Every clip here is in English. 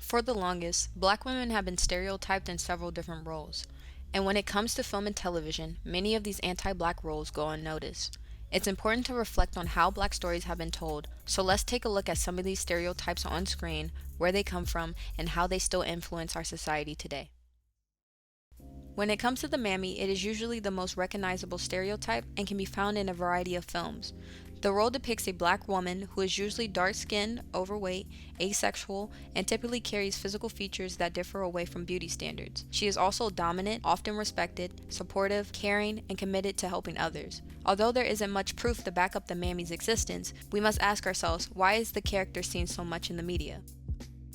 For the longest, black women have been stereotyped in several different roles. And when it comes to film and television, many of these anti-black roles go unnoticed. It's important to reflect on how black stories have been told, so let's take a look at some of these stereotypes on screen, where they come from, and how they still influence our society today. When it comes to the mammy, it is usually the most recognizable stereotype and can be found in a variety of films. The role depicts a black woman who is usually dark-skinned, overweight, asexual, and typically carries physical features that differ away from beauty standards. She is also dominant, often respected, supportive, caring, and committed to helping others. Although there isn't much proof to back up the mammy's existence, we must ask ourselves, why is the character seen so much in the media?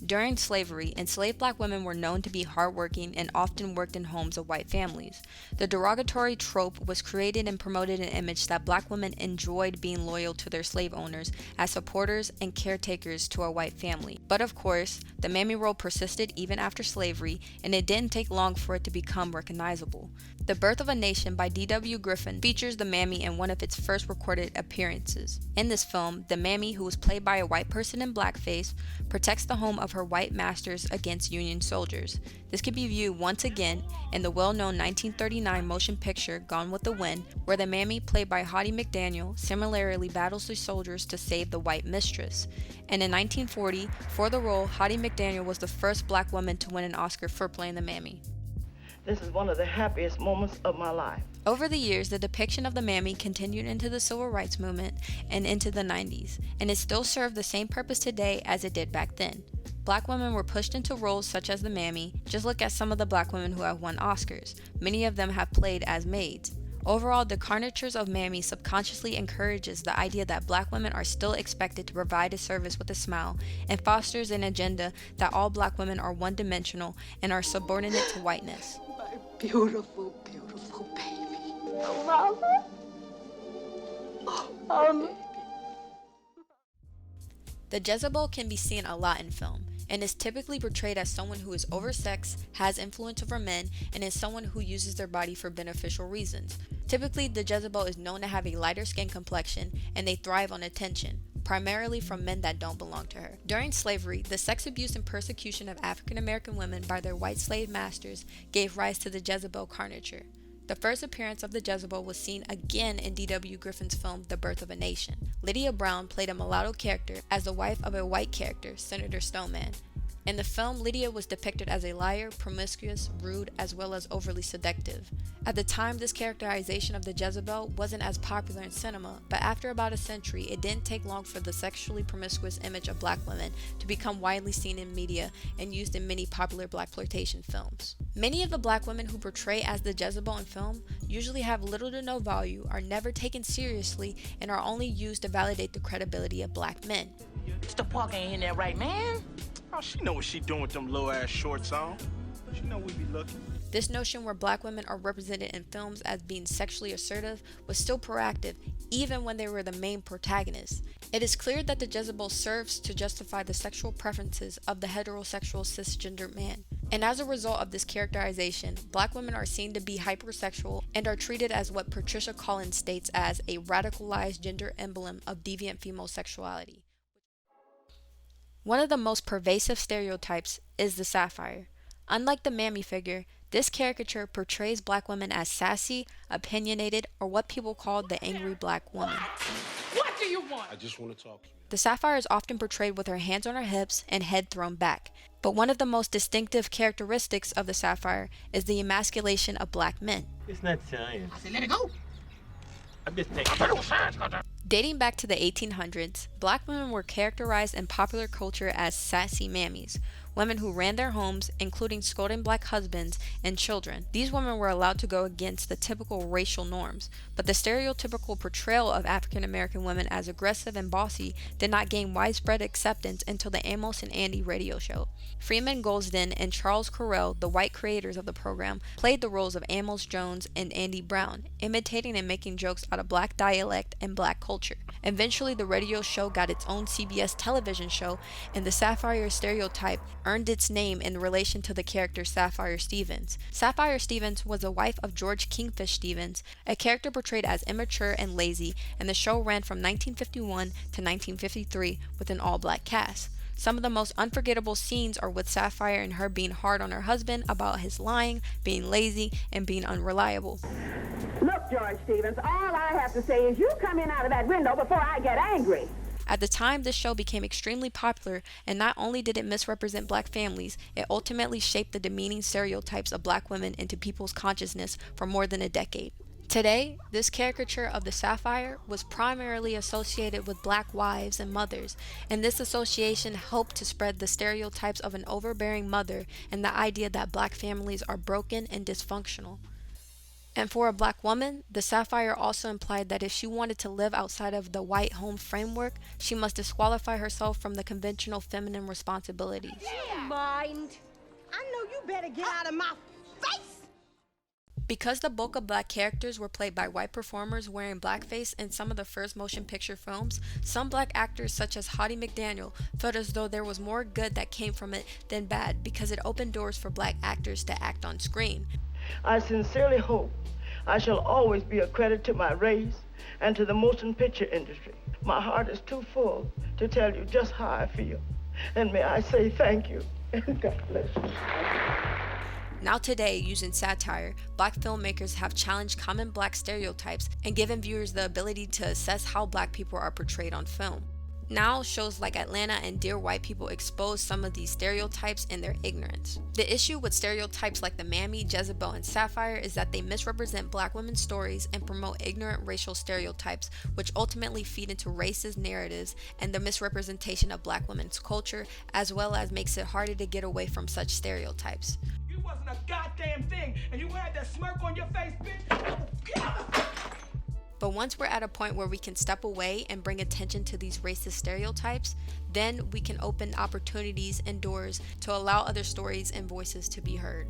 During slavery, enslaved black women were known to be hardworking and often worked in homes of white families. The derogatory trope was created and promoted an image that black women enjoyed being loyal to their slave owners as supporters and caretakers to a white family. But of course, the mammy role persisted even after slavery, and it didn't take long for it to become recognizable. The Birth of a Nation by D.W. Griffin features the mammy in one of its first recorded appearances. In this film, the mammy, who is played by a white person in blackface, protects the home of her white masters against Union soldiers. This can be viewed once again in the well-known 1939 motion picture Gone with the Wind, where the mammy, played by Hattie McDaniel, similarly battles the soldiers to save the white mistress. And in 1940, for the role, Hattie McDaniel was the first black woman to win an Oscar for playing the mammy. This is one of the happiest moments of my life. Over the years, the depiction of the mammy continued into the civil rights movement and into the 90s, and it still served the same purpose today as it did back then. Black women were pushed into roles such as the mammy. Just look at some of the black women who have won Oscars. Many of them have played as maids. Overall, the caricatures of mammy subconsciously encourages the idea that black women are still expected to provide a service with a smile, and fosters an agenda that all black women are one-dimensional and are subordinate to whiteness. My beautiful, beautiful baby. Mama. The Jezebel can be seen a lot in film, and is typically portrayed as someone who is oversexed, has influence over men, and is someone who uses their body for beneficial reasons. Typically, the Jezebel is known to have a lighter skin complexion, and they thrive on attention, primarily from men that don't belong to her. During slavery, the sex abuse and persecution of African American women by their white slave masters gave rise to the Jezebel caricature. The first appearance of the Jezebel was seen again in D.W. Griffin's film The Birth of a Nation. Lydia Brown played a mulatto character as the wife of a white character, Senator Stoneman. In the film, Lydia was depicted as a liar, promiscuous, rude, as well as overly seductive. At the time, this characterization of the Jezebel wasn't as popular in cinema, but after about a century, it didn't take long for the sexually promiscuous image of black women to become widely seen in media and used in many popular blaxploitation films. Many of the black women who portray as the Jezebel in film usually have little to no value, are never taken seriously, and are only used to validate the credibility of black men. Mr. Parker ain't in there right, man. Oh, she know what she doing with them low-ass shorts on. She know we be looking. This notion where black women are represented in films as being sexually assertive was still proactive, even when they were the main protagonists. It is clear that the Jezebel serves to justify the sexual preferences of the heterosexual cisgender man. And as a result of this characterization, black women are seen to be hypersexual and are treated as what Patricia Collins states as a radicalized gender emblem of deviant female sexuality. One of the most pervasive stereotypes is the sapphire. Unlike the mammy figure, this caricature portrays black women as sassy, opinionated, or what people call the angry black woman. What do you want? I just want to talk. The sapphire is often portrayed with her hands on her hips and head thrown back. But one of the most distinctive characteristics of the sapphire is the emasculation of black men. It's not science. I said let it go. I'm just taking Dating back to the 1800s, black women were characterized in popular culture as sassy mammies, women who ran their homes, including scolding black husbands and children. These women were allowed to go against the typical racial norms, but the stereotypical portrayal of African American women as aggressive and bossy did not gain widespread acceptance until the Amos and Andy radio show. Freeman Goldsden and Charles Correll, the white creators of the program, played the roles of Amos Jones and Andy Brown, imitating and making jokes out of black dialect and black culture. Eventually, the radio show got its own CBS television show, and the Sapphire stereotype earned its name in relation to the character Sapphire Stevens. Sapphire Stevens was the wife of George Kingfish Stevens, a character portrayed as immature and lazy, and the show ran from 1951 to 1953 with an all-black cast. Some of the most unforgettable scenes are with Sapphire and her being hard on her husband about his lying, being lazy, and being unreliable. Look, George Stevens, all I have to say is you come in out of that window before I get angry. At the time, this show became extremely popular, and not only did it misrepresent black families, it ultimately shaped the demeaning stereotypes of black women into people's consciousness for more than a decade. Today, this caricature of the Sapphire was primarily associated with black wives and mothers, and this association helped to spread the stereotypes of an overbearing mother and the idea that black families are broken and dysfunctional. And for a black woman, the Sapphire also implied that if she wanted to live outside of the white home framework, she must disqualify herself from the conventional feminine responsibilities. Mind. I know you better get out of my face. Because the bulk of black characters were played by white performers wearing blackface in some of the first motion picture films, some black actors such as Hattie McDaniel felt as though there was more good that came from it than bad because it opened doors for black actors to act on screen. I sincerely hope I shall always be a credit to my race and to the motion picture industry. My heart is too full to tell you just how I feel. And may I say thank you and God bless you. Now today, using satire, black filmmakers have challenged common black stereotypes and given viewers the ability to assess how black people are portrayed on film. Now, shows like Atlanta and Dear White People expose some of these stereotypes and their ignorance. The issue with stereotypes like the Mammy, Jezebel, and Sapphire is that they misrepresent black women's stories and promote ignorant racial stereotypes, which ultimately feed into racist narratives and the misrepresentation of black women's culture, as well as makes it harder to get away from such stereotypes. You wasn't a goddamn thing, and you had that smirk on your face, bitch. But once we're at a point where we can step away and bring attention to these racist stereotypes, then we can open opportunities and doors to allow other stories and voices to be heard.